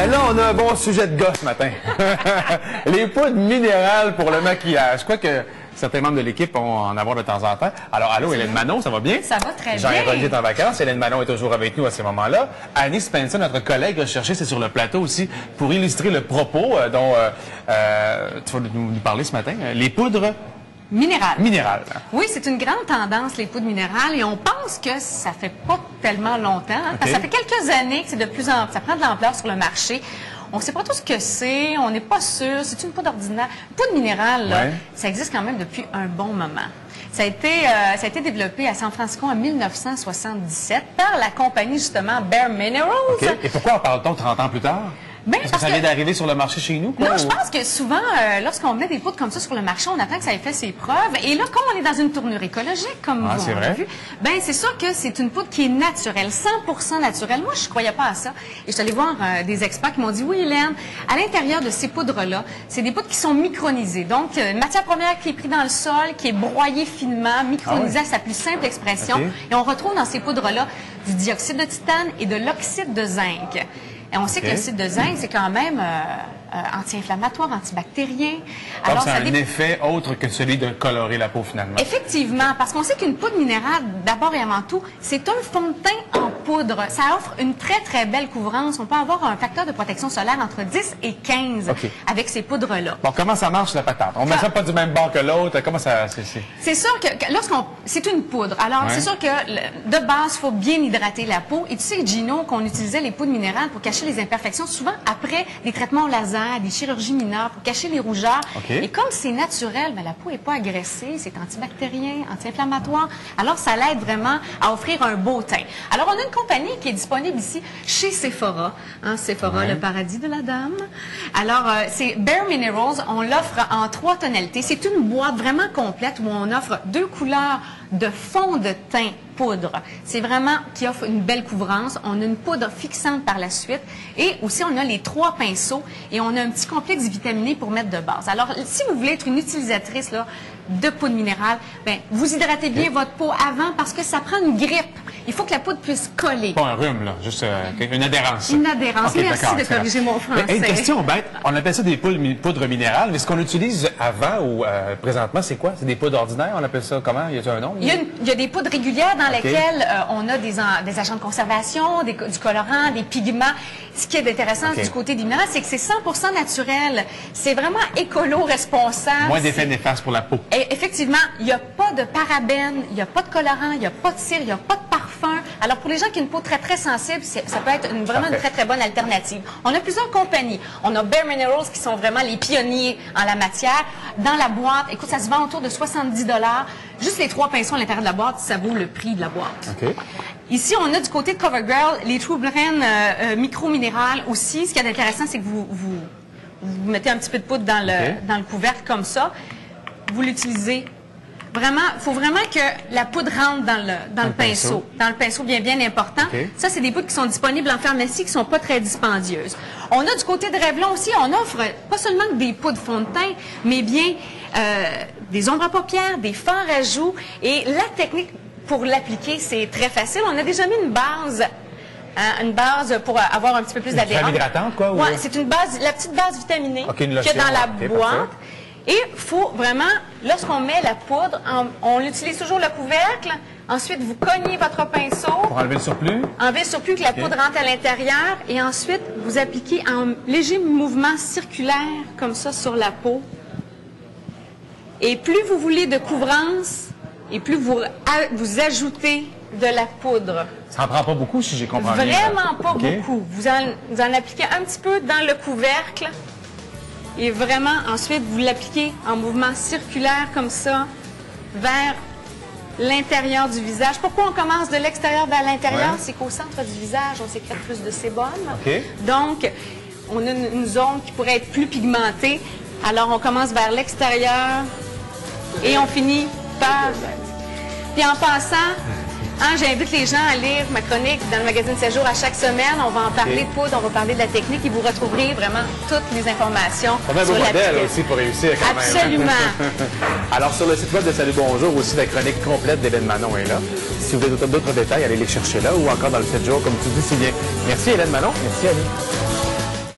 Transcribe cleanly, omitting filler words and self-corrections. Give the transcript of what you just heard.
Là, on a un bon sujet de gars ce matin. Les poudres minérales pour le maquillage. Je crois que certains membres de l'équipe vont en avoir de temps en temps. Alors, allô, Hélène Manon, ça va bien? Ça va très bien. Jean-Héroldi est en vacances. Hélène Manon est toujours avec nous à ces moments-là. Annie Spencer, notre collègue recherchée, c'est sur le plateau aussi pour illustrer le propos dont tu vas nous parler ce matin. Les poudres minérales. Oui, c'est une grande tendance, les poudres minérales, et on pense que ça fait pas tellement longtemps, hein, parce que ça fait quelques années que c'est de plus en plus, ça prend de l'ampleur sur le marché. On ne sait pas tout ce que c'est, on n'est pas sûr, c'est une poudre ordinaire. Une poudre minérale, là, ça existe quand même depuis un bon moment. Ça a été développé à San Francisco en 1977 par la compagnie, justement, Bare Minerals. Okay. Et pourquoi en parle-t-on 30 ans plus tard? Est-ce que ça vient d'arriver sur le marché chez nous? Quoi, non, je pense que souvent, lorsqu'on met des poudres comme ça sur le marché, on attend que ça ait fait ses preuves. Et là, comme on est dans une tournure écologique, comme vous avez vu, ben c'est sûr que c'est une poudre qui est naturelle, 100% naturelle. Moi, je ne croyais pas à ça. Et je suis allée voir des experts qui m'ont dit, oui, Hélène, à l'intérieur de ces poudres-là, c'est des poudres qui sont micronisées. Donc, une matière première qui est prise dans le sol, qui est broyée finement, micronisée à sa plus simple expression. Et on retrouve dans ces poudres-là du dioxyde de titane et de l'oxyde de zinc. Et on sait que l'oxyde de zinc, c'est quand même anti-inflammatoire, antibactérien. Alors, ça a un effet autre que celui de colorer la peau, finalement. Effectivement, parce qu'on sait qu'une poudre minérale, d'abord et avant tout, c'est un fond de teint en poudre. Ça offre une très, très belle couvrance. On peut avoir un facteur de protection solaire entre 10 et 15 avec ces poudres-là. Bon, comment ça marche, la patente? On ne met ça pas du même bord que l'autre? Comment ça... C'est sûr que lorsqu'on... C'est une poudre. Alors, c'est sûr que, de base, il faut bien hydrater la peau. Et tu sais, Gino, qu'on utilisait les poudres minérales pour cacher les imperfections, souvent après des traitements au laser, des chirurgies mineures pour cacher les rougeurs. Et comme c'est naturel, ben, la peau n'est pas agressée, c'est antibactérien, anti-inflammatoire. Alors, ça l'aide vraiment à offrir un beau teint. Alors, on a une compagnie qui est disponible ici chez Sephora. Hein, Sephora, le paradis de la dame. Alors, c'est Bare Minerals. On l'offre en 3 tonalités. C'est une boîte vraiment complète où on offre 2 couleurs de fond de teint poudre. C'est vraiment qui offre une belle couvrance. On a une poudre fixante par la suite et aussi on a les 3 pinceaux et on a un petit complexe vitaminé pour mettre de base. Alors, si vous voulez être une utilisatrice là, de poudre minérale, ben, vous hydratez bien votre peau avant parce que ça prend une grippe. Il faut que la poudre puisse coller. Pas un rhume, là, juste une adhérence. Une adhérence. Merci de corriger mon français. Une question bête. On appelle ça des poudres minérales, mais ce qu'on utilise avant ou présentement, c'est quoi? C'est des poudres ordinaires? On appelle ça comment? Y a-t-il un nom? Il y a des poudres régulières dans lesquelles on a des agents de conservation, du colorant, des pigments. Ce qui est intéressant du côté des minérales, c'est que c'est 100% naturel. C'est vraiment écolo-responsable. Moins d'effets néfastes pour la peau. Et effectivement, il n'y a pas de parabènes, il n'y a pas de colorant, il n'y a pas de cire, il n'y a pas de parfum. Alors, pour les gens qui ont une peau très, très sensible, ça peut être vraiment une très, très bonne alternative. On a plusieurs compagnies. On a Bare Minerals qui sont vraiment les pionniers en la matière. Dans la boîte, écoute, ça se vend autour de 70 $. Juste les 3 pinceaux à l'intérieur de la boîte, ça vaut le prix de la boîte. Ici, on a du côté de CoverGirl, les True Blend micro-minérales aussi. Ce qui est intéressant, c'est que vous mettez un petit peu de poudre dans le couvercle comme ça. Vous l'utilisez. Vraiment, il faut vraiment que la poudre rentre dans le pinceau. Dans le pinceau bien important. Ça, c'est des poudres qui sont disponibles en pharmacie, qui ne sont pas très dispendieuses. On a du côté de Revlon aussi, on offre pas seulement des poudres fond de teint, mais bien des ombres à paupières, des fards à joues. Et la technique pour l'appliquer, c'est très facile. On a déjà mis une base pour avoir un petit peu plus d'adhérence. Une crème hydratante, quoi? Oui, c'est une base, la petite base vitaminée qu'il y a dans la boîte. Et il faut vraiment, lorsqu'on met la poudre, on utilise toujours le couvercle. Ensuite, vous cognez votre pinceau. Pour enlever le surplus? Enlever le surplus, que la poudre rentre à l'intérieur. Et ensuite, vous appliquez en léger mouvement circulaire, comme ça, sur la peau. Et plus vous voulez de couvrance, et plus vous ajoutez de la poudre. Ça n'en prend pas beaucoup, si j'ai compris bien. Vraiment pas beaucoup. Vous en appliquez un petit peu dans le couvercle. Et vraiment, ensuite, vous l'appliquez en mouvement circulaire comme ça, vers l'intérieur du visage. Pourquoi on commence de l'extérieur vers l'intérieur? C'est qu'au centre du visage, on sécrète plus de sébum. Donc, on a une zone qui pourrait être plus pigmentée. Alors, on commence vers l'extérieur et on finit par... Puis en passant... j'invite les gens à lire ma chronique dans le magazine 7 jours à chaque semaine. On va en parler de poudre, on va parler de la technique et vous retrouverez vraiment toutes les informations. On a un beau modèle aussi pour réussir quand même. Absolument. Alors, sur le site web de Salut Bonjour, aussi la chronique complète d'Hélène Manon est là. Si vous voulez d'autres détails, allez les chercher là ou encore dans le 7 jours, comme tu dis si bien. Merci Hélène Manon. Merci Annie.